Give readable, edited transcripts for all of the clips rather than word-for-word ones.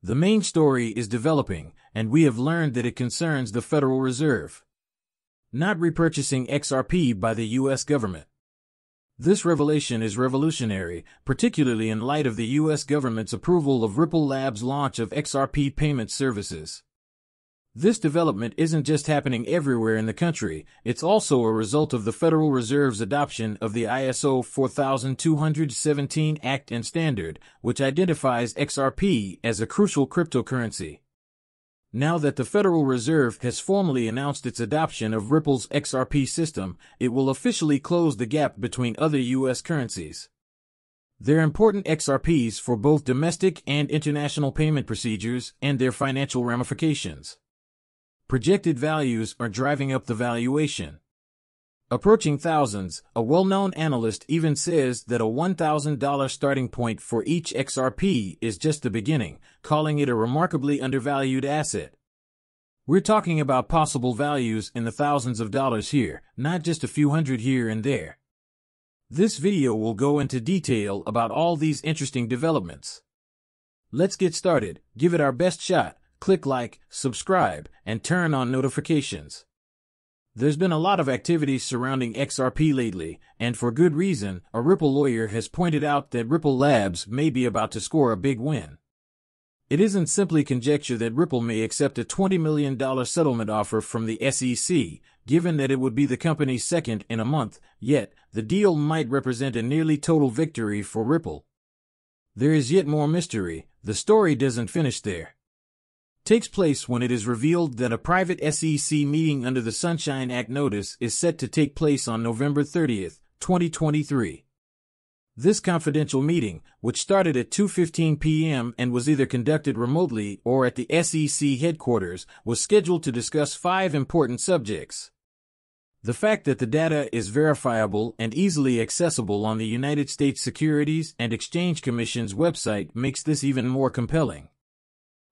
The main story is developing, and we have learned that it concerns the Federal Reserve not repurchasing XRP by the U.S. government. This revelation is revolutionary, particularly in light of the U.S. government's approval of Ripple Labs' launch of XRP payment services. This development isn't just happening everywhere in the country, it's also a result of the Federal Reserve's adoption of the ISO 4217 Act and Standard, which identifies XRP as a crucial cryptocurrency. Now that the Federal Reserve has formally announced its adoption of Ripple's XRP system, it will officially close the gap between other U.S. currencies. They're important XRPs for both domestic and international payment procedures and their financial ramifications. Projected values are driving up the valuation. Approaching thousands, a well-known analyst even says that a $1,000 starting point for each XRP is just the beginning, calling it a remarkably undervalued asset. We're talking about possible values in the thousands of dollars here, not just a few hundred here and there. This video will go into detail about all these interesting developments. Let's get started, give it our best shot, click like, subscribe, and turn on notifications. There's been a lot of activity surrounding XRP lately, and for good reason. A Ripple lawyer has pointed out that Ripple Labs may be about to score a big win. It isn't simply conjecture that Ripple may accept a $20 million settlement offer from the SEC, given that it would be the company's second in a month, yet the deal might represent a nearly total victory for Ripple. There is yet more mystery. The story doesn't finish there. Takes place when it is revealed that a private SEC meeting under the Sunshine Act notice is set to take place on November 30, 2023. This confidential meeting, which started at 2:15 p.m. and was either conducted remotely or at the SEC headquarters, was scheduled to discuss 5 important subjects. The fact that the data is verifiable and easily accessible on the United States Securities and Exchange Commission's website makes this even more compelling.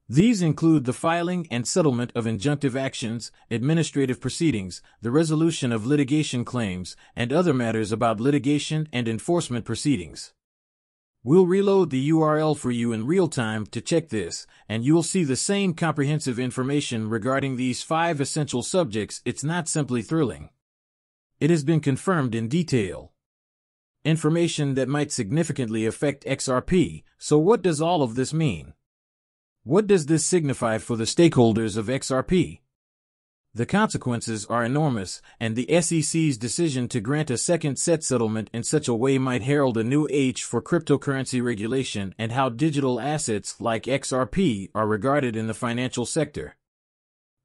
These include the filing and settlement of injunctive actions, administrative proceedings, the resolution of litigation claims, and other matters about litigation and enforcement proceedings. We'll reload the URL for you in real time to check this, and you'll see the same comprehensive information regarding these 5 essential subjects. It's not simply thrilling. It has been confirmed in detail. Information that might significantly affect XRP. So what does all of this mean? What does this signify for the stakeholders of XRP? The consequences are enormous, and the SEC's decision to grant a second set settlement in such a way might herald a new age for cryptocurrency regulation and how digital assets like XRP are regarded in the financial sector.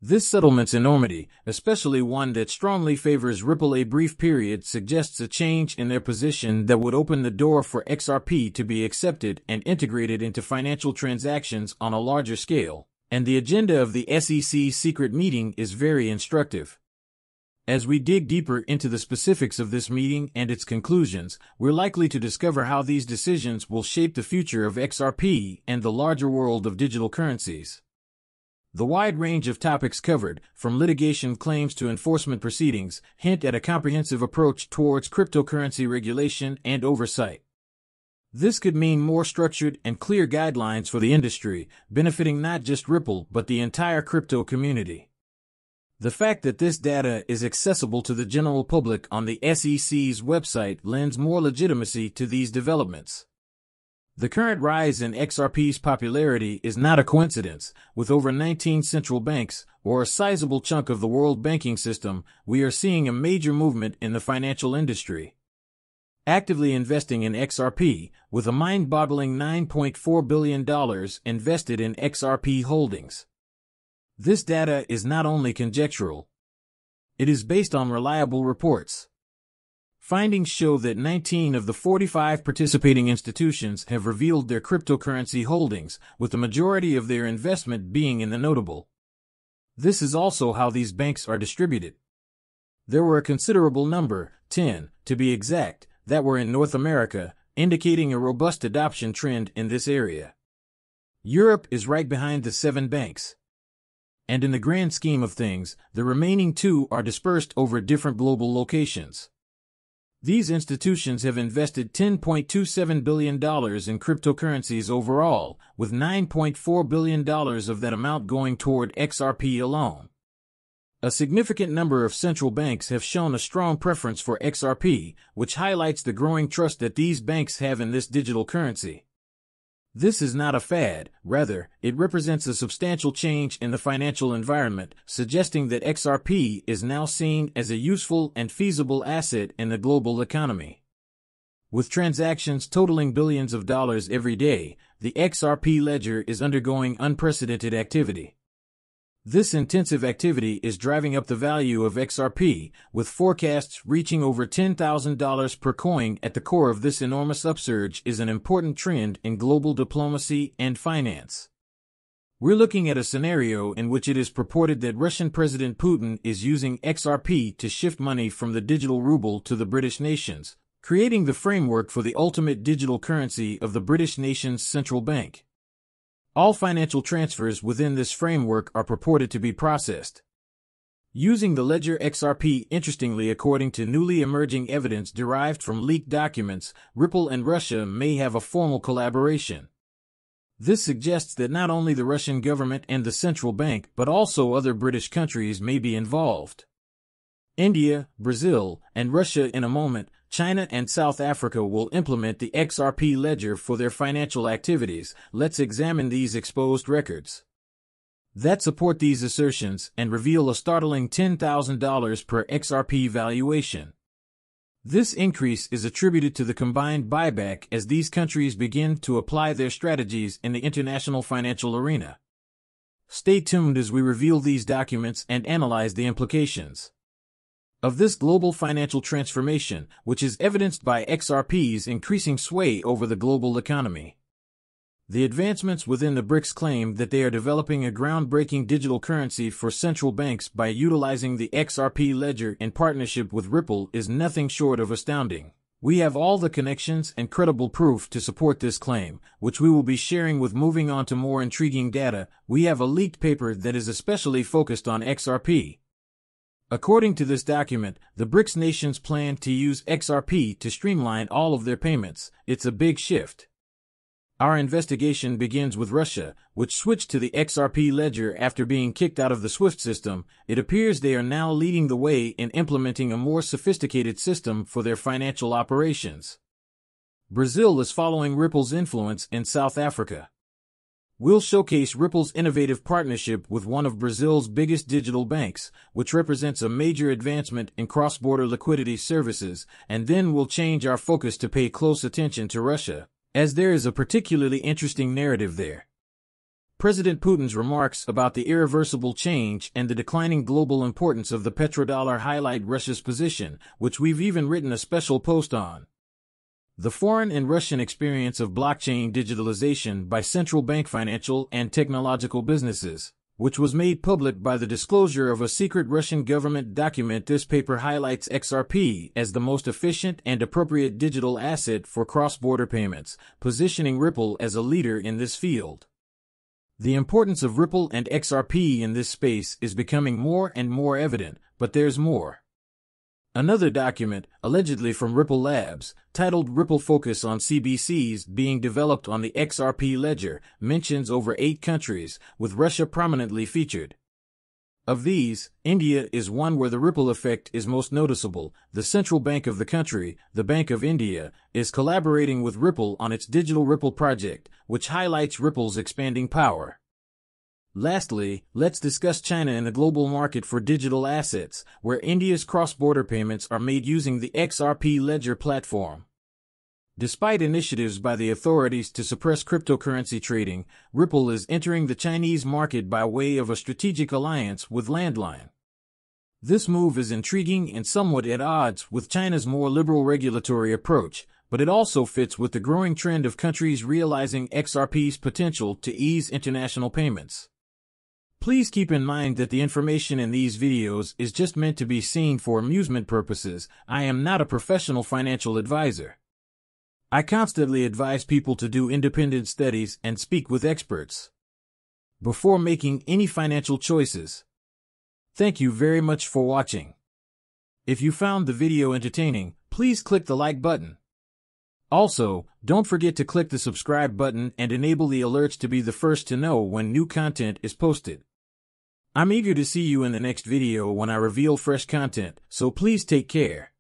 This settlement's enormity, especially one that strongly favors Ripple a brief period, suggests a change in their position that would open the door for XRP to be accepted and integrated into financial transactions on a larger scale, and the agenda of the SEC's secret meeting is very instructive. As we dig deeper into the specifics of this meeting and its conclusions, we're likely to discover how these decisions will shape the future of XRP and the larger world of digital currencies. The wide range of topics covered, from litigation claims to enforcement proceedings, hint at a comprehensive approach towards cryptocurrency regulation and oversight. This could mean more structured and clear guidelines for the industry, benefiting not just Ripple but the entire crypto community. The fact that this data is accessible to the general public on the SEC's website lends more legitimacy to these developments. The current rise in XRP's popularity is not a coincidence. With over 19 central banks, or a sizable chunk of the world banking system, we are seeing a major movement in the financial industry. Actively investing in XRP, with a mind-boggling $9.4 billion invested in XRP holdings. This data is not only conjectural. It is based on reliable reports. Findings show that 19 of the 45 participating institutions have revealed their cryptocurrency holdings, with the majority of their investment being in the notable. This is also how these banks are distributed. There were a considerable number, 10, to be exact, that were in North America, indicating a robust adoption trend in this area. Europe is right behind the 7 banks. And in the grand scheme of things, the remaining 2 are dispersed over different global locations. These institutions have invested $10.27 billion in cryptocurrencies overall, with $9.4 billion of that amount going toward XRP alone. A significant number of central banks have shown a strong preference for XRP, which highlights the growing trust that these banks have in this digital currency. This is not a fad, rather, it represents a substantial change in the financial environment, suggesting that XRP is now seen as a useful and feasible asset in the global economy. With transactions totaling billions of dollars every day, the XRP ledger is undergoing unprecedented activity. This intensive activity is driving up the value of XRP, with forecasts reaching over $10,000 per coin. At the core of this enormous upsurge is an important trend in global diplomacy and finance. We're looking at a scenario in which it is purported that Russian President Putin is using XRP to shift money from the digital ruble to the British nations, creating the framework for the ultimate digital currency of the British nation's central bank. All financial transfers within this framework are purported to be processed using the ledger XRP. Interestingly, according to newly emerging evidence derived from leaked documents, Ripple and Russia may have a formal collaboration. This suggests that not only the Russian government and the central bank, but also other British countries may be involved. India, Brazil, and Russia. In a moment, China and South Africa will implement the XRP ledger for their financial activities. Let's examine these exposed records that support these assertions and reveal a startling $10,000 per XRP valuation. This increase is attributed to the combined buyback as these countries begin to apply their strategies in the international financial arena. Stay tuned as we reveal these documents and analyze the implications of this global financial transformation, which is evidenced by XRP's increasing sway over the global economy. The advancements within the BRICS claim that they are developing a groundbreaking digital currency for central banks by utilizing the XRP ledger in partnership with Ripple is nothing short of astounding. We have all the connections and credible proof to support this claim, which we will be sharing with. Moving on to more intriguing data, we have a leaked paper that is especially focused on XRP. According to this document, the BRICS nations plan to use XRP to streamline all of their payments. It's a big shift. Our investigation begins with Russia, which switched to the XRP ledger after being kicked out of the SWIFT system. It appears they are now leading the way in implementing a more sophisticated system for their financial operations. Brazil is following Ripple's influence in South Africa. We'll showcase Ripple's innovative partnership with one of Brazil's biggest digital banks, which represents a major advancement in cross-border liquidity services, and then we'll change our focus to pay close attention to Russia, as there is a particularly interesting narrative there. President Putin's remarks about the irreversible change and the declining global importance of the petrodollar highlight Russia's position, which we've even written a special post on. The foreign and Russian experience of blockchain digitalization by central bank financial and technological businesses, which was made public by the disclosure of a secret Russian government document. This paper highlights XRP as the most efficient and appropriate digital asset for cross-border payments, positioning Ripple as a leader in this field. The importance of Ripple and XRP in this space is becoming more and more evident, but there's more. Another document, allegedly from Ripple Labs, titled Ripple Focus on CBCs being developed on the XRP ledger, mentions over 8 countries, with Russia prominently featured. Of these, India is one where the ripple effect is most noticeable. The central bank of the country, the Bank of India, is collaborating with Ripple on its digital Ripple project, which highlights Ripple's expanding power. Lastly, let's discuss China and the global market for digital assets, where India's cross-border payments are made using the XRP ledger platform. Despite initiatives by the authorities to suppress cryptocurrency trading, Ripple is entering the Chinese market by way of a strategic alliance with Landline. This move is intriguing and somewhat at odds with China's more liberal regulatory approach, but it also fits with the growing trend of countries realizing XRP's potential to ease international payments. Please keep in mind that the information in these videos is just meant to be seen for amusement purposes. I am not a professional financial advisor. I constantly advise people to do independent studies and speak with experts before making any financial choices. Thank you very much for watching. If you found the video entertaining, please click the like button. Also, don't forget to click the subscribe button and enable the alerts to be the first to know when new content is posted. I'm eager to see you in the next video when I reveal fresh content, so please take care.